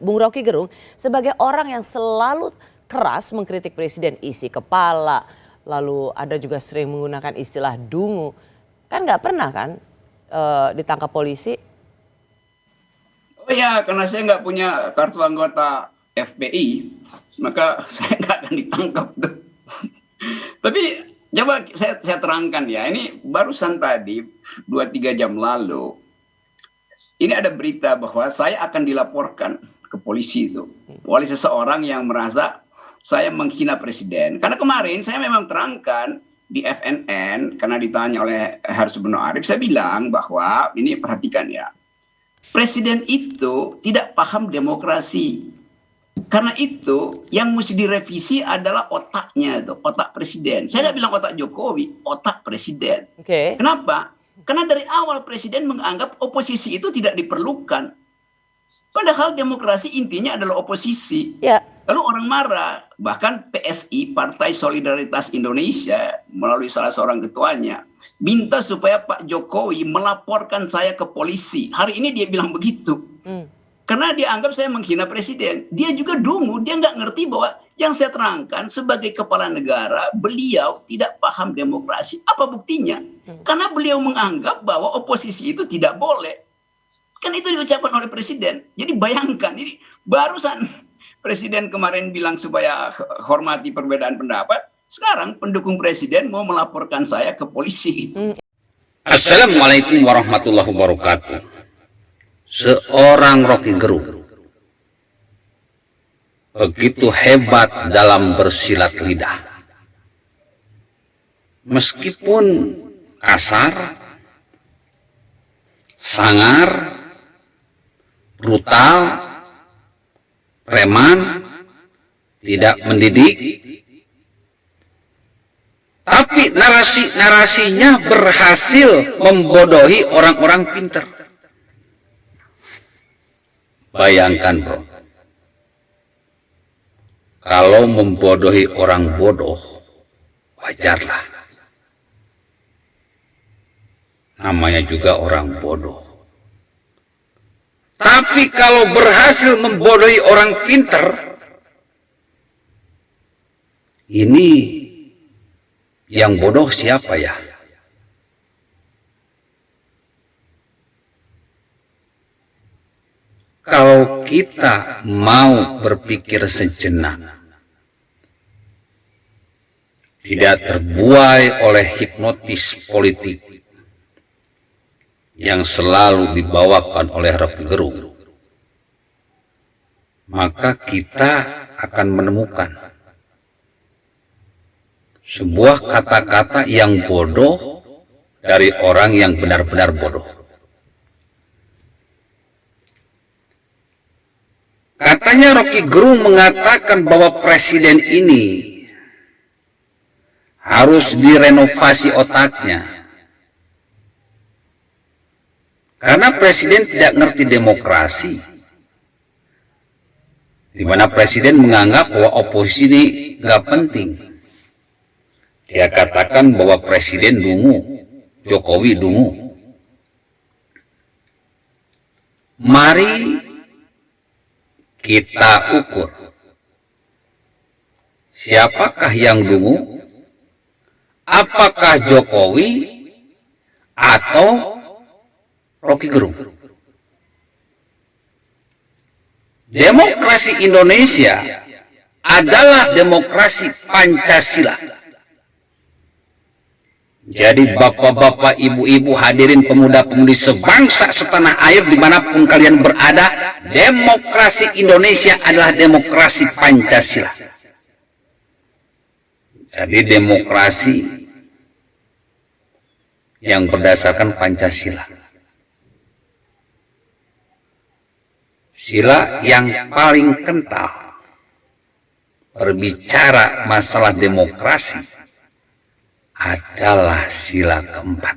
Bung Rocky Gerung sebagai orang yang selalu keras mengkritik presiden, isi kepala, lalu ada juga sering menggunakan istilah dungu, kan nggak pernah kan ditangkap polisi? Oh ya, karena saya nggak punya kartu anggota FPI, maka saya nggak akan ditangkap tuh. Tapi coba saya terangkan ya, ini barusan tadi 2-3 jam lalu, ini ada berita bahwa saya akan dilaporkan ke polisi itu oleh seseorang yang merasa saya menghina presiden. Karena kemarin saya memang terangkan di FNN, karena ditanya oleh Harus Beno Arif, saya bilang bahwa ini perhatikan ya, presiden itu tidak paham demokrasi. Karena itu yang mesti direvisi adalah otaknya, itu otak presiden. Saya nggak bilang otak Jokowi, otak presiden. Oke. Kenapa? Karena dari awal presiden menganggap oposisi itu tidak diperlukan. Padahal demokrasi intinya adalah oposisi. Ya. Lalu orang marah, bahkan PSI, Partai Solidaritas Indonesia, melalui salah seorang ketuanya, minta supaya Pak Jokowi melaporkan saya ke polisi. Hari ini dia bilang begitu. Karena dia anggap saya menghina presiden. Dia juga dungu, dia nggak ngerti bahwa yang saya terangkan sebagai kepala negara, beliau tidak paham demokrasi. Apa buktinya? Karena beliau menganggap bahwa oposisi itu tidak boleh. Kan itu diucapkan oleh presiden. Jadi bayangkan, ini barusan presiden kemarin bilang supaya hormati perbedaan pendapat. Sekarang pendukung presiden mau melaporkan saya ke polisi. Assalamualaikum warahmatullahi wabarakatuh. Seorang Rocky Gerung begitu hebat dalam bersilat lidah. Meskipun kasar, sangar, brutal, preman, tidak mendidik, tapi narasinya berhasil membodohi orang-orang pintar. Bayangkan bro, kalau membodohi orang bodoh, wajarlah. Namanya juga orang bodoh. Tapi kalau berhasil membodohi orang pintar, ini yang bodoh siapa ya? Kalau kita mau berpikir sejenak, tidak terbuai oleh hipnotis politik yang selalu dibawakan oleh Rocky Gerung, maka kita akan menemukan sebuah kata-kata yang bodoh dari orang yang benar-benar bodoh. Katanya Rocky Gerung mengatakan bahwa presiden ini harus direnovasi otaknya. Karena presiden tidak ngerti demokrasi. Di mana presiden menganggap bahwa oposisi ini nggak penting. Dia katakan bahwa presiden dungu, Jokowi dungu. Mari kita ukur siapakah yang dungu, apakah Jokowi atau Rocky Gerung. Demokrasi Indonesia adalah demokrasi Pancasila. Jadi bapak-bapak, ibu-ibu, hadirin pemuda-pemudi sebangsa setanah air dimanapun kalian berada, demokrasi Indonesia adalah demokrasi Pancasila. Jadi demokrasi yang berdasarkan Pancasila. Sila yang paling kental berbicara masalah demokrasi adalah sila keempat.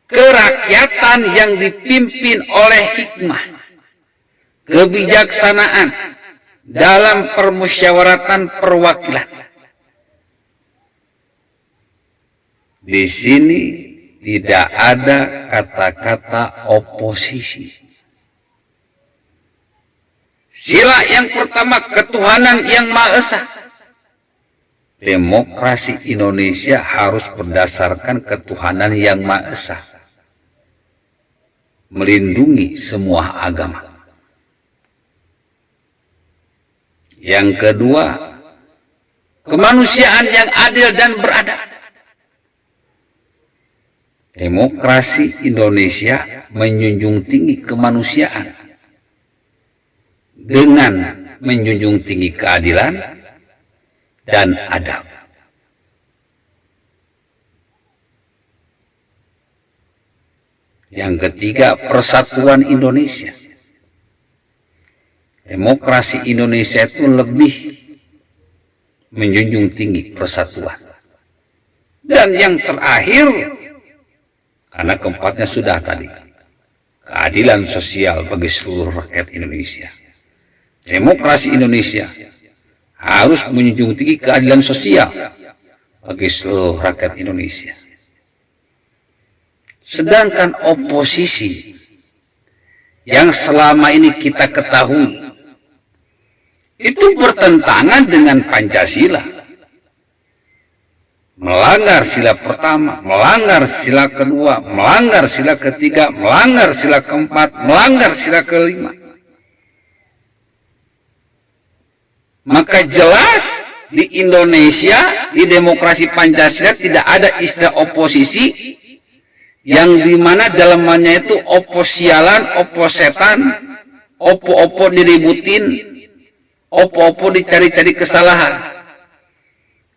Kerakyatan yang dipimpin oleh hikmah, kebijaksanaan dalam permusyawaratan perwakilan. Di sini tidak ada kata-kata oposisi. Sila yang pertama, ketuhanan yang Maha Esa. Demokrasi Indonesia harus berdasarkan ketuhanan yang Maha Esa, melindungi semua agama. Yang kedua, kemanusiaan yang adil dan beradab. Demokrasi Indonesia menjunjung tinggi kemanusiaan dengan menjunjung tinggi keadilan dan adab. Yang ketiga, persatuan Indonesia. Demokrasi Indonesia itu lebih menjunjung tinggi persatuan. Dan yang terakhir, karena keempatnya sudah tadi, keadilan sosial bagi seluruh rakyat Indonesia. Demokrasi Indonesia harus menjunjung tinggi keadilan sosial bagi seluruh rakyat Indonesia. Sedangkan oposisi yang selama ini kita ketahui itu bertentangan dengan Pancasila, melanggar sila pertama, melanggar sila kedua, melanggar sila ketiga, melanggar sila keempat, melanggar sila kelima. Maka jelas di Indonesia, di demokrasi Pancasila tidak ada istilah oposisi yang dimana dalamannya itu oposialan, oposetan, opo-opo diributin, opo-opo dicari-cari kesalahan.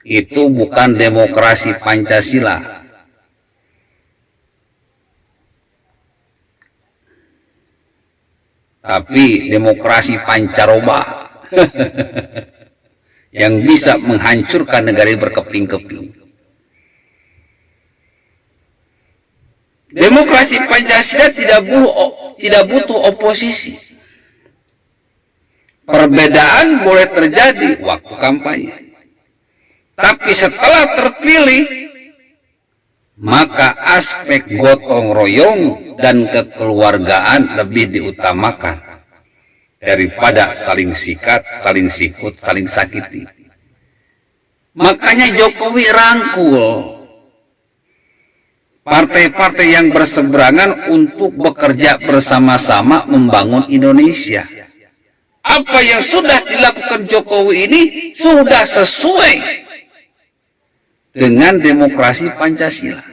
Itu bukan demokrasi Pancasila. Tapi demokrasi pancaroba yang bisa menghancurkan negara berkeping-keping. Demokrasi Pancasila tidak butuh oposisi. Perbedaan boleh terjadi waktu kampanye. Tapi setelah terpilih, maka aspek gotong royong dan kekeluargaan lebih diutamakan daripada saling sikat, saling sikut, saling sakiti. Makanya Jokowi rangkul partai-partai yang berseberangan untuk bekerja bersama-sama membangun Indonesia. Apa yang sudah dilakukan Jokowi ini sudah sesuai dengan demokrasi Pancasila.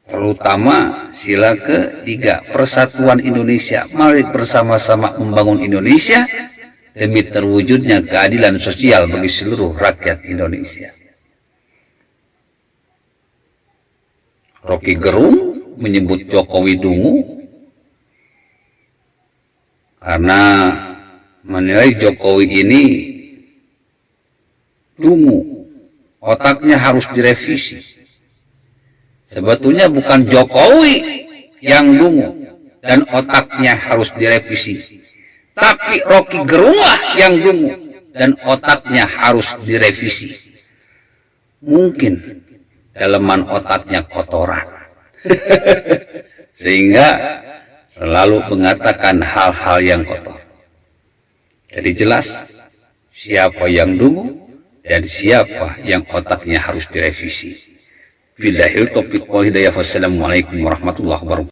Terutama sila ketiga, persatuan Indonesia. Mari bersama-sama membangun Indonesia demi terwujudnya keadilan sosial bagi seluruh rakyat Indonesia. Rocky Gerung menyebut Jokowi dungu karena menilai Jokowi ini dungu, otaknya harus direvisi. Sebetulnya bukan Jokowi yang dungu dan otaknya harus direvisi, tapi Rocky Gerung yang dungu dan otaknya harus direvisi. Mungkin daleman otaknya kotoran sehingga selalu mengatakan hal-hal yang kotor. Jadi jelas siapa yang dungu dan siapa yang otaknya harus direvisi. Billahil taufiq wal hidayah. Wassalamualaikum warahmatullahi wabarakatuh.